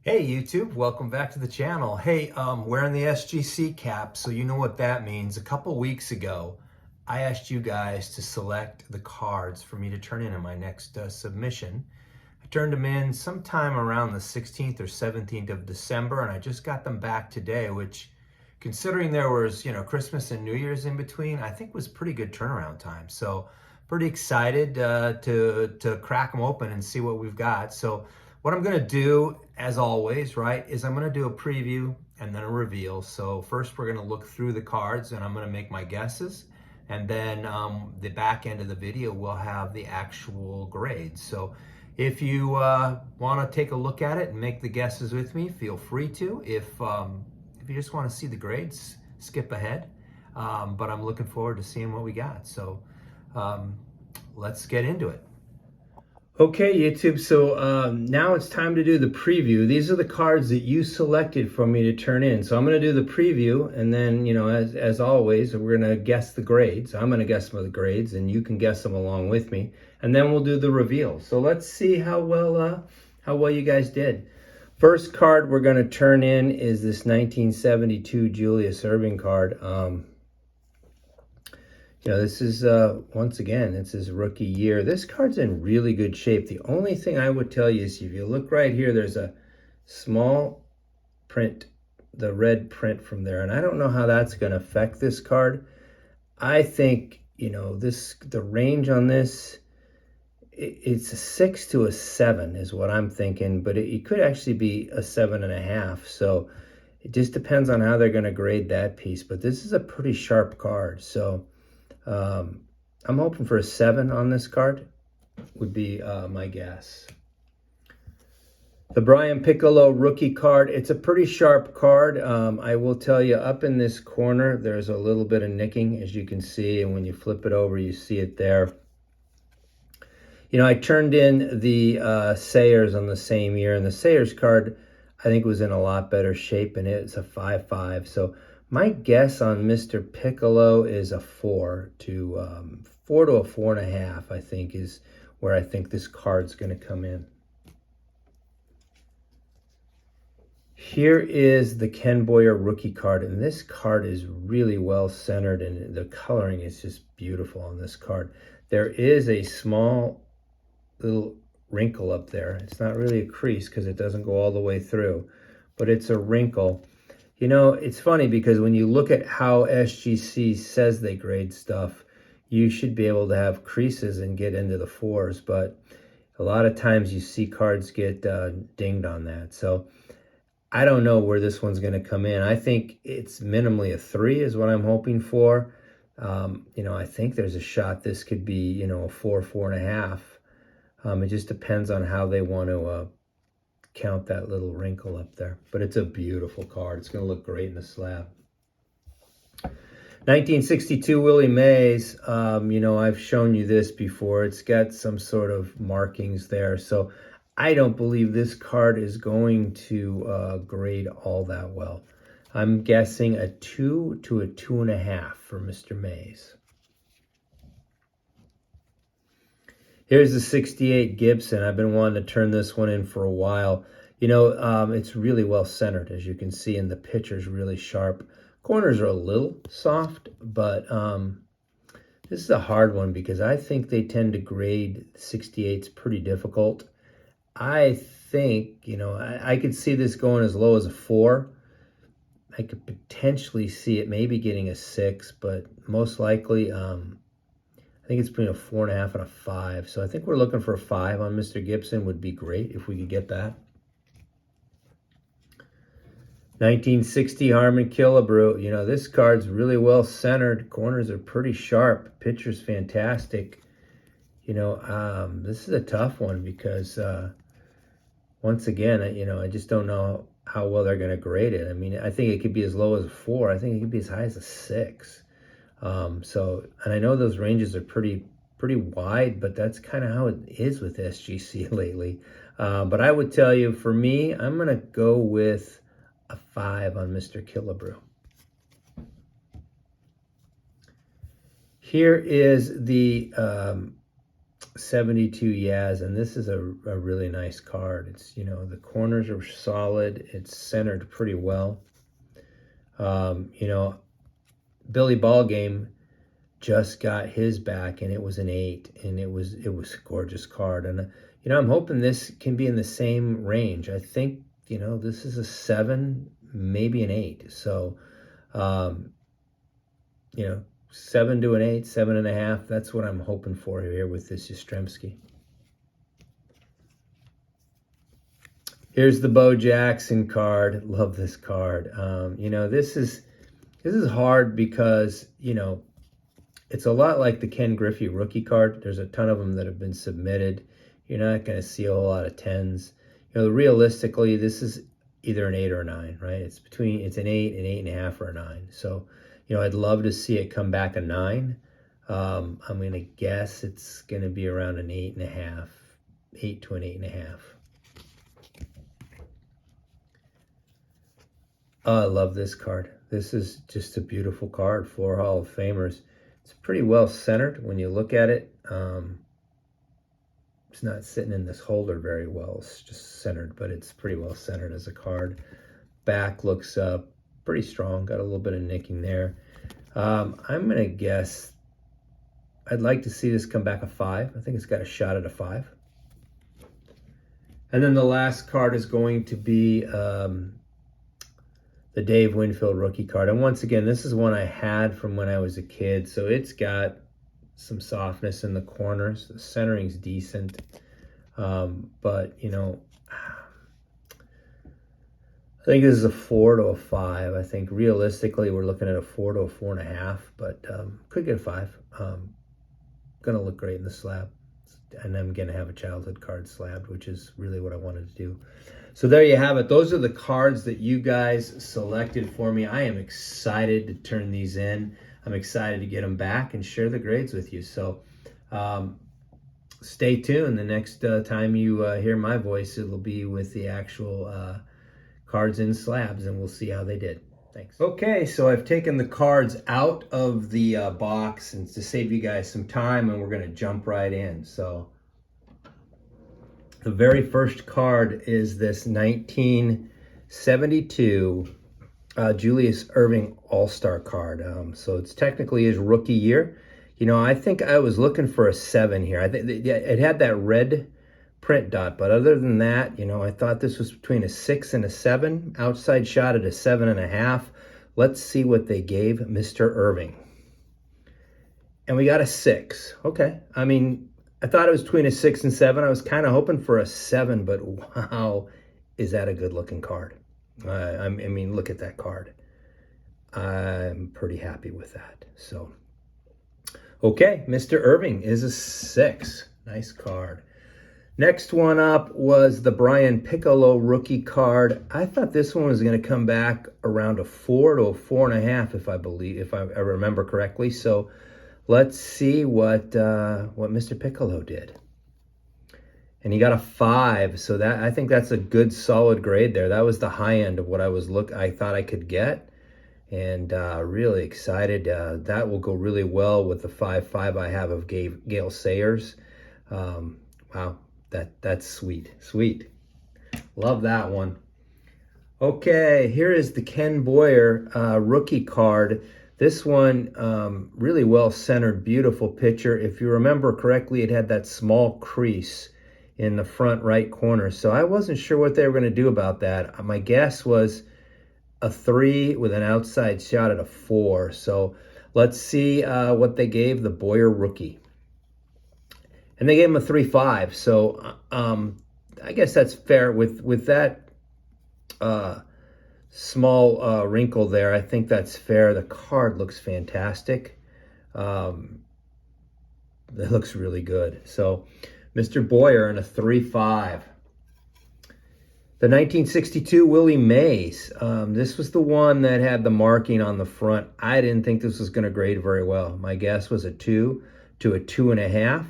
Hey YouTube, welcome back to the channel. Hey, wearing the SGC cap, so you know what that means. A couple weeks ago, I asked you guys to select the cards for me to turn in my next submission. I turned them in sometime around the 16th or 17th of December, and I just got them back today, which, considering there was, Christmas and New Year's in between, I think was pretty good turnaround time. So pretty excited to crack them open and see what we've got. So what I'm going to do, as always, right, is I'm going to do a preview and then a reveal. So first we're going to look through the cards and I'm going to make my guesses. And then the back end of the video will have the actual grades. So if you want to take a look at it and make the guesses with me, feel free to. If you just want to see the grades, skip ahead. But I'm looking forward to seeing what we got. So let's get into it. Okay, YouTube, so now it's time to do the preview. These are the cards that you selected for me to turn in. So I'm going to do the preview, and then, as always, we're going to guess the grades. I'm going to guess some of the grades, and you can guess them along with me. And then we'll do the reveal. So let's see how well you guys did. First card we're going to turn in is this 1972 Julius Erving card. This is, once again, it's his rookie year. This card's in really good shape. The only thing I would tell you is if you look right here, there's a small print, the red print from there. And I don't know how that's going to affect this card. I think, the range on this, it's a 6 to a 7 is what I'm thinking. But it could actually be a 7.5. So it just depends on how they're going to grade that piece. But this is a pretty sharp card. So I'm hoping for a 7 on this card would be my guess. The Brian Piccolo rookie card, it's a pretty sharp card. I will tell you, up in this corner, there's a little bit of nicking, as you can see, and when you flip it over, you see it there. I turned in the Sayers on the same year, and the Sayers card, I think, was in a lot better shape, and it's a 5.5. So my guess on Mr. Piccolo is a 4 to a 4.5, I think, is where I think this card's going to come in. Here is the Ken Boyer rookie card, and this card is really well centered, and the coloring is just beautiful on this card. There is a small little wrinkle up there. It's not really a crease because it doesn't go all the way through, but it's a wrinkle. It's funny because when you look at how SGC says they grade stuff, you should be able to have creases and get into the 4s, but a lot of times you see cards get dinged on that. So I don't know where this one's going to come in. I think it's minimally a 3 is what I'm hoping for. I think there's a shot this could be, a 4, 4.5. It just depends on how they want to count that little wrinkle up there. But it's a beautiful card. It's going to look great in the slab. 1962 Willie Mays. I've shown you this before. It's got some sort of markings there. So I don't believe this card is going to grade all that well. I'm guessing a 2 to a 2.5 for Mr. Mays. Here's the 68 Gibson. I've been wanting to turn this one in for a while. It's really well centered, as you can see, and the picture's really sharp. Corners are a little soft, but this is a hard one because I think they tend to grade 68s pretty difficult. I think, I could see this going as low as a 4. I could potentially see it maybe getting a 6, but most likely, I think it's between a 4.5 and a 5. So I think we're looking for a 5 on Mr. Gibson. Would be great if we could get that. 1960 Harmon Killebrew. This card's really well centered. Corners are pretty sharp. Picture's fantastic. This is a tough one because, once again, I just don't know how well they're going to grade it. I mean, I think it could be as low as a 4. I think it could be as high as a 6. And I know those ranges are pretty wide, but that's kind of how it is with SGC lately. But I would tell you, for me, I'm going to go with a 5 on Mr. Killebrew. Here is the 72 Yaz, and this is a really nice card. It's, you know, the corners are solid. It's centered pretty well. You know, Billy Ballgame just got his back, and it was an 8, and it was a gorgeous card. And you know, I'm hoping this can be in the same range. I think, you know, this is a 7, maybe an 8. So, you know, 7 to an 8, 7.5. That's what I'm hoping for here with this Yastrzemski. Here's the Bo Jackson card. Love this card. You know, this is hard because, you know, it's a lot like the Ken Griffey rookie card. There's a ton of them that have been submitted. You're not going to see a whole lot of 10s. You know, realistically, this is either an 8 or a 9, right? It's an 8, an 8.5, or a 9. So, you know, I'd love to see it come back a 9. I'm going to guess it's going to be around an 8.5, 8 to an 8.5. Oh, I love this card. This is just a beautiful card. 4 Hall of Famers. It's pretty well centered when you look at it. It's not sitting in this holder very well. It's just centered, but it's pretty well centered as a card. Back looks pretty strong. Got a little bit of nicking there. I'm going to guess, I'd like to see this come back a 5. I think it's got a shot at a 5. And then the last card is going to be the Dave Winfield rookie card. And once again, this is one I had from when I was a kid. So it's got some softness in the corners. The centering's decent. But, you know, I think this is a 4 to a 5. I think realistically we're looking at a 4 to a 4.5, but could get a 5. Going to look great in the slab. And I'm going to have a childhood card slabbed, which is really what I wanted to do. So there you have it. Those are the cards that you guys selected for me. I am excited to turn these in. I'm excited to get them back and share the grades with you. So stay tuned. The next time you hear my voice, it'll be with the actual cards in slabs, and we'll see how they did. Thanks. Okay, so I've taken the cards out of the box and to save you guys some time, and we're going to jump right in. So the very first card is this 1972 Julius Erving All-Star card. So it's technically his rookie year. You know, I think I was looking for a 7 here. I think it had that red print dot, but other than that, you know, I thought this was between a 6 and a 7. Outside shot at a 7.5. Let's see what they gave Mr. Erving. And we got a 6. Okay. I mean, I thought it was between a 6 and 7. I was kind of hoping for a 7, but wow, is that a good looking card. I mean, look at that card. I'm pretty happy with that. So, okay, Mr. Erving is a 6. Nice card. Next one up was the Brian Piccolo rookie card. I thought this one was going to come back around a 4 to a 4.5, if I remember correctly. So let's see what Mr. Piccolo did. And he got a 5, so that I think that's a good solid grade there. That was the high end of what I thought I could get, and really excited. That will go really well with the 5.5 I have of Gale Sayers. Wow, that's sweet, sweet. Love that one. Okay, here is the Ken Boyer rookie card. This one really well centered, beautiful picture. If you remember correctly, it had that small crease in the front right corner. So I wasn't sure what they were going to do about that. My guess was a 3 with an outside shot at a 4. So let's see what they gave the Boyer rookie. And they gave him a 3.5. So I guess that's fair with that small wrinkle there. I think that's fair. The card looks fantastic. It looks really good. So Mr. Boyer in a 3.5. The 1962 Willie Mays. This was the one that had the marking on the front. I didn't think this was going to grade very well. My guess was a 2 to a 2.5.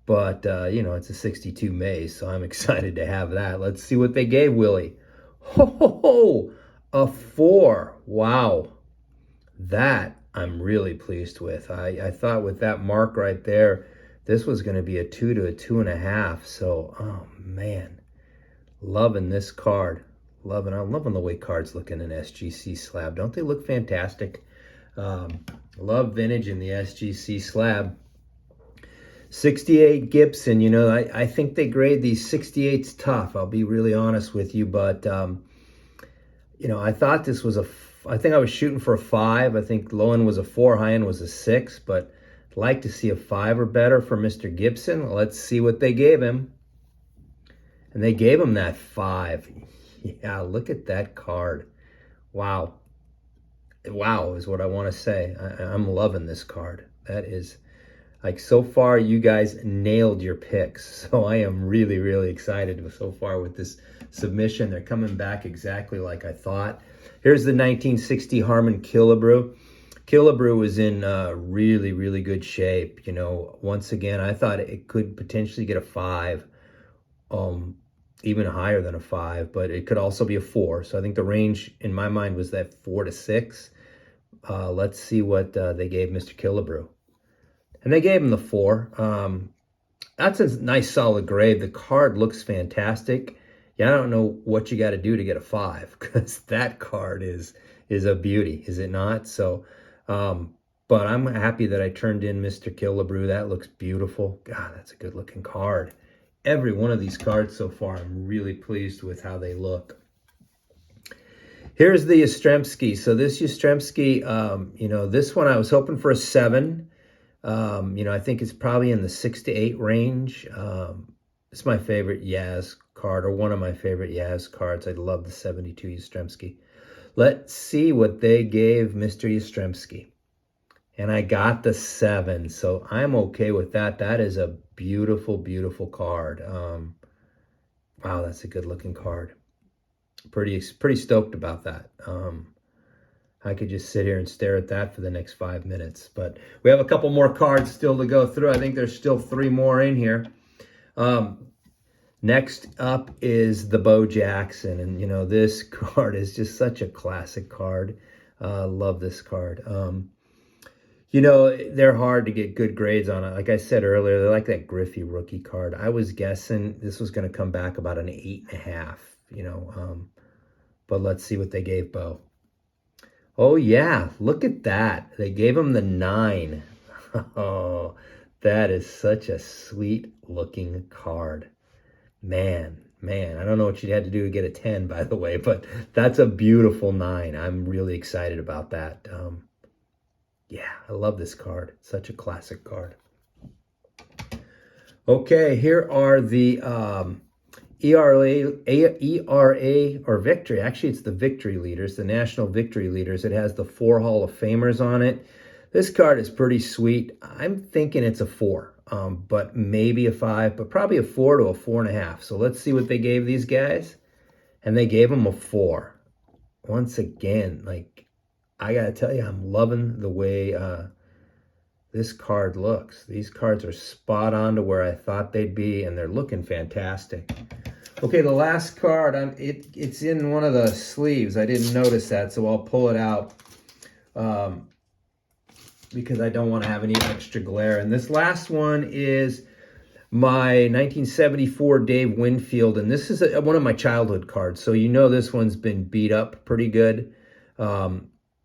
But, you know, it's a 62 Mays, so I'm excited to have that. Let's see what they gave Willie. Ho, a 4. Wow. That I'm really pleased with. I thought with that mark right there, This was going to be a 2 to a 2.5. So, oh man, loving this card. I'm loving the way cards look in an SGC slab. Don't they look fantastic? Love vintage in the SGC slab. 68 Gibson, you know, I think they grade these 68s tough. I'll be really honest with you, but, you know, I thought this was I think I was shooting for a 5. I think low end was a 4, high end was a 6, but I'd like to see a 5 or better for Mr. Gibson. Let's see what they gave him. And they gave him that 5. Yeah, look at that card. Wow. Wow is what I want to say. I'm loving this card. That is, like, so far you guys nailed your picks. So I am really, really excited so far with this submission. They're coming back exactly like I thought. Here's the 1960 Harmon Killebrew. Killebrew was in really, really good shape. You know, once again, I thought it could potentially get a 5, even higher than a 5, but it could also be a 4. So I think the range in my mind was that 4 to 6. Let's see what they gave Mr. Killebrew. And they gave him the 4. That's a nice solid grade. The card looks fantastic. Yeah, I don't know what you got to do to get a 5, because that card is a beauty, is it not? So, but I'm happy that I turned in Mr. Killebrew. That looks beautiful. God, that's a good looking card. Every one of these cards so far, I'm really pleased with how they look. Here's the Yastrzemski. So this Yastrzemski, you know, this one I was hoping for a 7. You know, I think it's probably in the 6 to 8 range. It's my favorite Yaz card, or one of my favorite Yaz cards. I love the 72 Yastrzemski. Let's see what they gave Mr. Yastrzemski. And I got the 7, so I'm okay with that. That is a beautiful, beautiful card. Wow, that's a good looking card. Pretty stoked about that. I could just sit here and stare at that for the next 5 minutes. But we have a couple more cards still to go through. I think there's still 3 more in here. Next up is the Bo Jackson. And, you know, this card is just such a classic card. Love this card. You know, they're hard to get good grades on it. Like I said earlier, they're like that Griffey rookie card. I was guessing this was going to come back about an 8.5, you know. But let's see what they gave Bo. Oh, yeah, look at that. They gave him the 9. Oh, that is such a sweet-looking card. Man, I don't know what you had to do to get a 10, by the way, but that's a beautiful 9. I'm really excited about that. Yeah, I love this card. Such a classic card. Okay, here are the ERA or Victory. Actually, it's the Victory Leaders, the National Victory Leaders. It has the 4 Hall of Famers on it. This card is pretty sweet. I'm thinking it's a 4, but maybe a 5, but probably a 4 to a 4.5. So let's see what they gave these guys. And they gave them a 4. Once again, like, I got to tell you, I'm loving the way this card looks. These cards are spot on to where I thought they'd be, and they're looking fantastic. Okay, the last card, it's in one of the sleeves. I didn't notice that, so I'll pull it out because I don't want to have any extra glare. And this last one is my 1974 Dave Winfield, and this is one of my childhood cards. So you know this one's been beat up pretty good.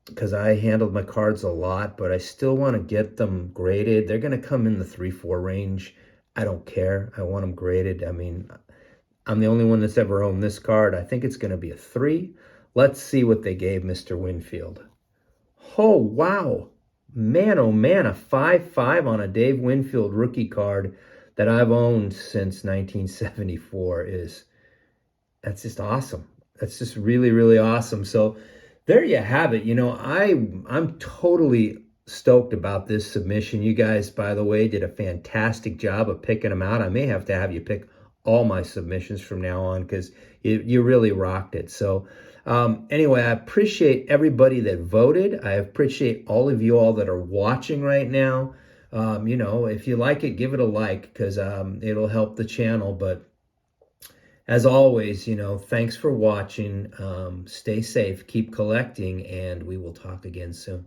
Because I handled my cards a lot, but I still want to get them graded. They're going to come in the 3-4 range. I don't care. I want them graded. I mean, I'm the only one that's ever owned this card. I think it's going to be a 3. Let's see what they gave Mr. Winfield. Oh, wow. Man, oh, man, a 5-5 on a Dave Winfield rookie card that I've owned since 1974 that's just awesome. That's just really, really awesome. So there you have it. You know, I'm totally stoked about this submission. You guys, by the way, did a fantastic job of picking them out. I may have to have you pick all my submissions from now on because you really rocked it. So anyway, I appreciate everybody that voted. I appreciate all of you all that are watching right now. You know, if you like it, give it a like because it'll help the channel. But as always, you know, thanks for watching. Stay safe, keep collecting, and we will talk again soon.